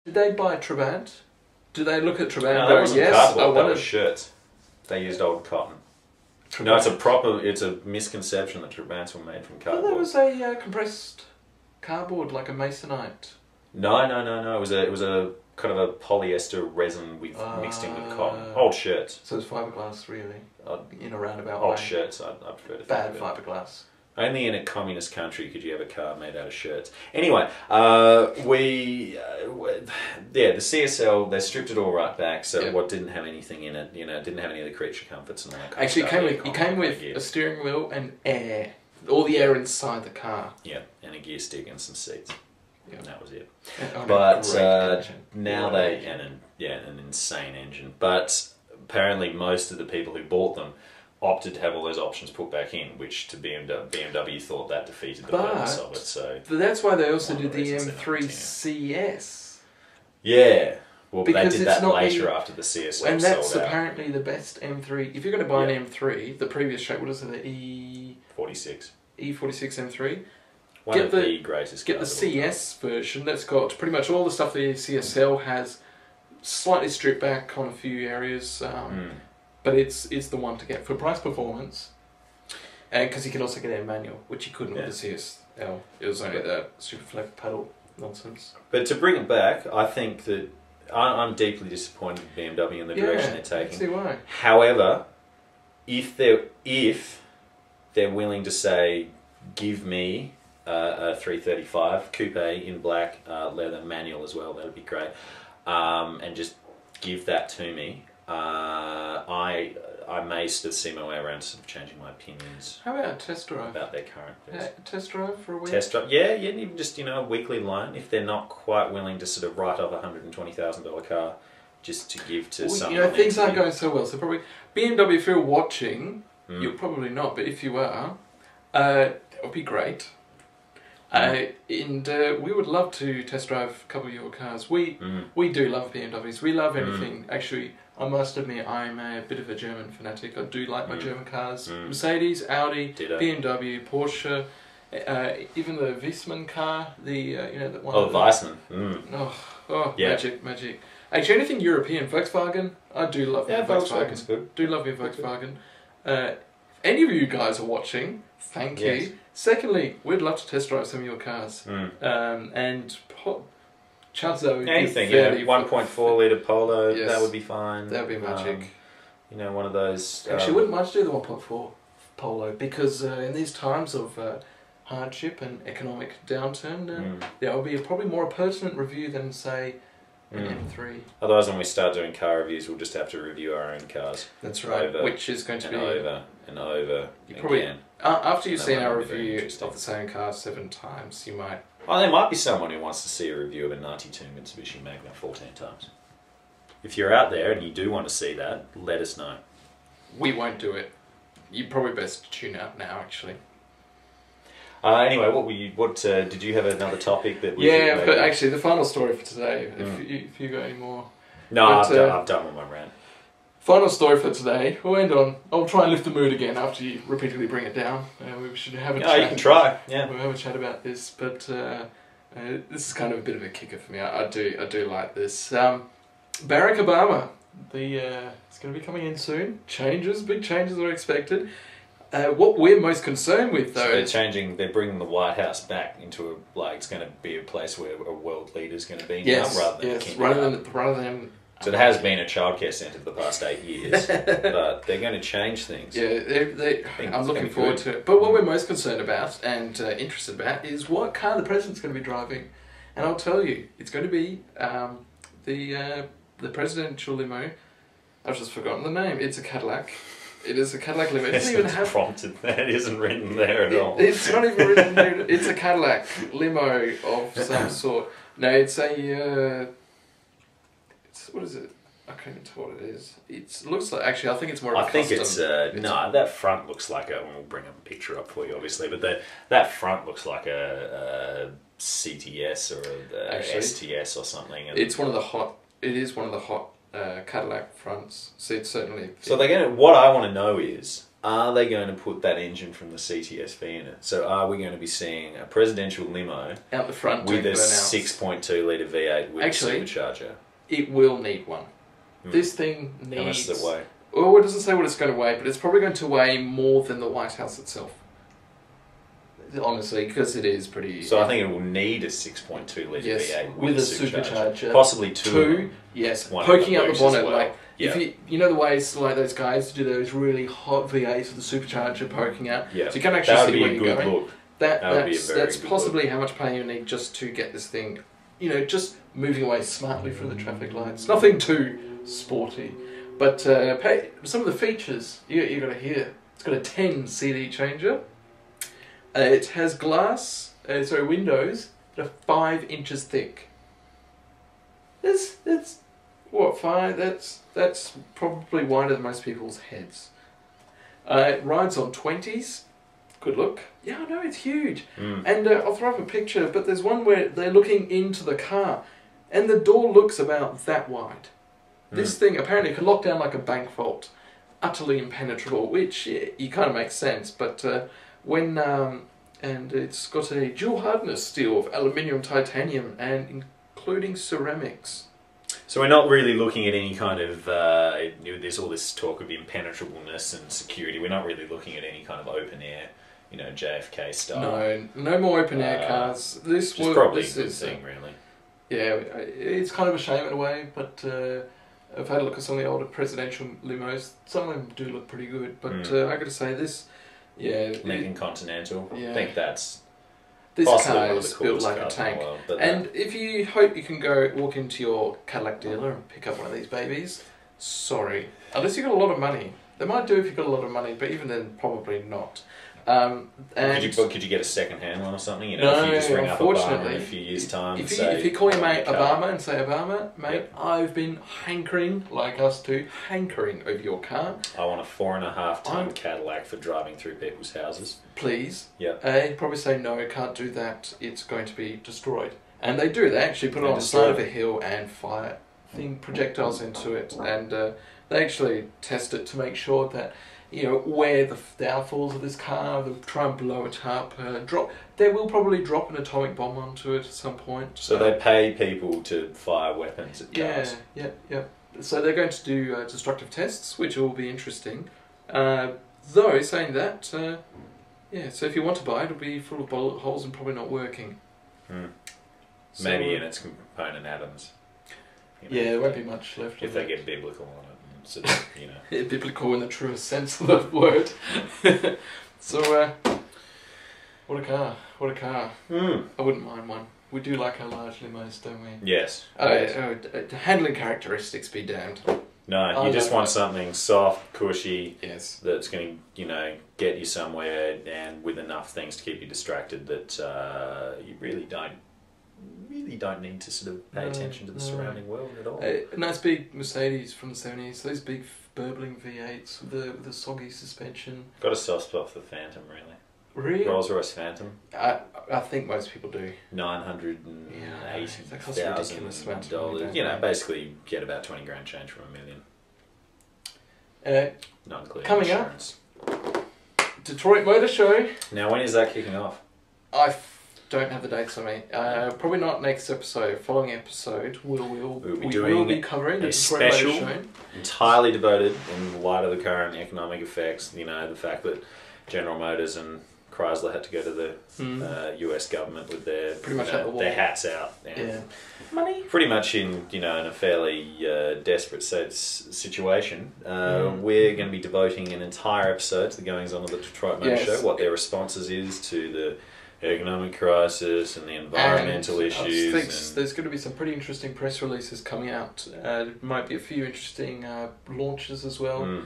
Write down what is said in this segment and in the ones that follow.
Did they buy Trabant? Do they look at Trabant No, and that go, wasn't yes, cardboard, that was shirts. They used old cotton. Trabant. No, it's a misconception that Trabants were made from Well, cardboard. that was a compressed cardboard, like a masonite. No. It was a kind of a polyester resin with mixed in with cotton. Old shirts. So it's fiberglass, really, in a roundabout Old way. Shirts, I prefer to think Bad of it. fiberglass. Only in a communist country could you have a car made out of shirts. Anyway, the CSL, they stripped it all right back, so what didn't have anything in it, didn't have any of the creature comforts and all that kind Actually, of stuff. it came with a steering wheel and air. All the air inside the car. Yeah, and a gear stick and some seats. Yeah. And that was it. But Now an insane engine. But apparently most of the people who bought them opted to have all those options put back in, which to BMW thought that defeated the purpose of it. So that's why they also did the M3 CS. Yeah, well, because they did that later after the CSL and that's sold out. apparently the best M3. If you're going to buy an M3, the previous shape, what is it, the E46 M3? One of the greatest. Get the CS version that's got pretty much all the stuff the CSL has, slightly stripped back on a few areas, but it's the one to get for price performance, and because you can also get a manual, which you couldn't with the CSL. It was only that super flex pedal nonsense. But to bring it back, I think that I'm deeply disappointed with BMW in the direction they're taking. I see why. However, if they're willing to say, give me a 335 coupe in black, leather manual as well, that would be great, and just give that to me, I may sort of see my way around to sort of changing my opinions. How about a test drive? About their current test drive for a week? Test drive, yeah, even just a weekly loan, if they're not quite willing to sort of write off a $120,000 car just to give to someone. Things aren't going so well, so probably BMW, if you're watching, you're probably not, but if you are, it would be great. And we would love to test drive a couple of your cars. We do love BMWs. We love anything. Actually, I must admit, I'm a bit of a German fanatic. I do like my German cars. Mercedes, Audi, BMW, Porsche, even the Wiesmann car. That one. Oh, Weissman. Yeah. Magic. Actually, anything European, Volkswagen. I do love Volkswagen. Volkswagen's good. Do love your Volkswagen. If any of you guys are watching, thank you. Secondly, we'd love to test drive some of your cars. And chances are anything, 1.4 litre Polo, that would be fine. That would be magic. One of those. Actually, I wouldn't mind to do the 1.4 Polo because in these times of hardship and economic downturn, that would be probably more a pertinent review than, say, an M3. Otherwise, when we start doing car reviews, we'll just have to review our own cars. That's right, which is going to be over and over again. After you've seen our review of the same car 7 times, you might... Oh, there might be someone who wants to see a review of a 92 Mitsubishi Magna 14 times. If you're out there and you do want to see that, let us know. We won't do it. You're probably best to tune out now, actually. Anyway, did you have another topic that we... Yeah, but actually, the final story for today, if you got any more... No, I've done with my rant. Final story for today. We'll end on... I'll try and lift the mood again after you repeatedly bring it down. We should have a chat. You can try. Yeah. We'll have a chat about this, but this is kind of a bit of a kicker for me. I do like this. Barack Obama. It's going to be coming in soon. Big changes are expected. What we're most concerned with, though... So they're bringing the White House back into it's going to be a place where a world leader's going to be now, rather than So it has been a childcare centre for the past 8 years, but they're going to change things. Yeah, I'm looking forward to it. But what we're most concerned about and interested about is what car the president's going to be driving. And I'll tell you, it's going to be the presidential limo. I've just forgotten the name. It's a Cadillac. It is a Cadillac limo. It doesn't even have... prompted. That isn't written there at all. It's not even written there. It's a Cadillac limo of some sort. No, it's a... what is it? I can't even tell what it is. It looks like... Actually, I think it's more of a custom. No, that front looks like a... We'll bring a picture up for you, obviously. But that front looks like a CTS or a STS or something. And it's one of the hot... It is one of the hot Cadillac fronts. So it's certainly... So they're going to... What I want to know is... are they going to put that engine from the CTSV in it? So are we going to be seeing a presidential limo out the front with a 6.2 litre V8 with Actually, a supercharger? It will need one. This thing needs... How much does it weigh? Well, it doesn't say what it's going to weigh, but it's probably going to weigh more than the White House itself. Honestly, because it is pretty... So I think it will need a 6.2 litre V8 with a supercharger. Possibly two. Yes, one poking out the bonnet. well. Like, if you know the ways like those guys do those really hot V8s with the supercharger poking out? Yeah. So you can actually see where you're going. That would be a good look. That's possibly how much power you need just to get this thing, just moving away smartly through the traffic lights. Nothing too sporty. But some of the features you got to hear. It's got a 10 CD changer. It has windows that are 5 inches thick. That's what, 5? That's probably wider than most people's heads. It rides on 20s. Good look. Yeah, I know, it's huge. And I'll throw up a picture, but there's one where they're looking into the car, and the door looks about that wide. This thing apparently can lock down like a bank vault, utterly impenetrable, which you kind of makes sense. But and it's got a dual hardness steel of aluminium, titanium, and including ceramics. So we're not really looking at any kind of there's all this talk of impenetrableness and security. We're not really looking at any kind of open air, JFK style. No more open air cars. This is probably a good thing, really. Yeah, it's kind of a shame in a way, but I've had a look at some of the older presidential limos. Some of them do look pretty good, but I got to say this, Lincoln Continental. Yeah. I think that's this possibly car one of the is built coolest like a cars in the tank. world, but And if you hope you can go walk into your Cadillac dealer and pick up one of these babies, sorry, unless you've got a lot of money. They might do if you've got a lot of money, but even then, probably not. And could you get a second-hand one or something? No, if you just ring up unfortunately, Obama in a few years' time. If you call your mate Obama and say, Obama, mate, I've been hankering, like us two, hankering over your car. I want a 4.5-ton Cadillac for driving through people's houses. Please. Yeah. He'd probably say, no, can't do that. It's going to be destroyed. And they do. They actually put it on the side of a hill and fire projectiles into it. And they actually test it to make sure that where the downfalls of this car, they'll try and blow it up, they will probably drop an atomic bomb onto it at some point. So they pay people to fire weapons at cars. Yeah. So they're going to do destructive tests, which will be interesting. Though, saying that, so if you want to buy it, it'll be full of bullet holes and probably not working. So, maybe in its component atoms. There won't be much left. If they get biblical on it. Sort of, biblical in the truest sense of the word. So, what a car! I wouldn't mind one. We do like our large limos, don't we? Yes. Handling characteristics be damned. No, you just want something soft, cushy. Yes. That's going to, get you somewhere, and with enough things to keep you distracted that you really don't need to sort of pay attention to the surrounding world at all. A nice big Mercedes from the 70s, those big burbling V8s with the soggy suspension. Got a soft spot for the Phantom, really. Really? Rolls-Royce Phantom. I think most people do. $980,000. Basically you get about 20 grand change from $1 million. Not including coming insurance. Up, Detroit Motor Show. Now, when is that kicking off? I don't have the dates on me. Probably not next episode. Following episode, we will be covering the Detroit Motor Show. Entirely devoted, in light of the current economic effects, the fact that General Motors and Chrysler had to go to the US government with their their hats out and money. Pretty much in a fairly desperate situation. We're going to be devoting an entire episode to the goings on of the Detroit Motor Show, what their responses is to the economic crisis and the environmental issues. There's going to be some pretty interesting press releases coming out. There might be a few interesting launches as well.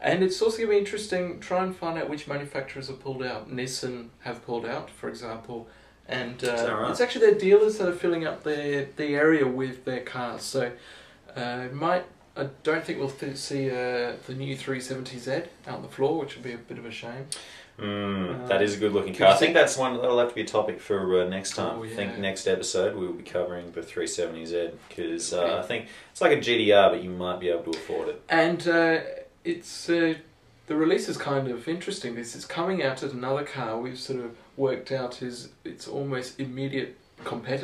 And it's also going to be interesting try and find out which manufacturers have pulled out. Nissan have pulled out, for example. And it's actually their dealers that are filling up the area with their cars. So I don't think we'll see the new 370Z out on the floor, which will be a bit of a shame. That is a good looking car. I think that's one that'll have to be a topic for next time. I think next episode we will be covering the 370Z because I think it's like a GDR, but you might be able to afford it. And it's the release is kind of interesting. It's coming out at another car we've sort of worked out is its almost immediate competitor.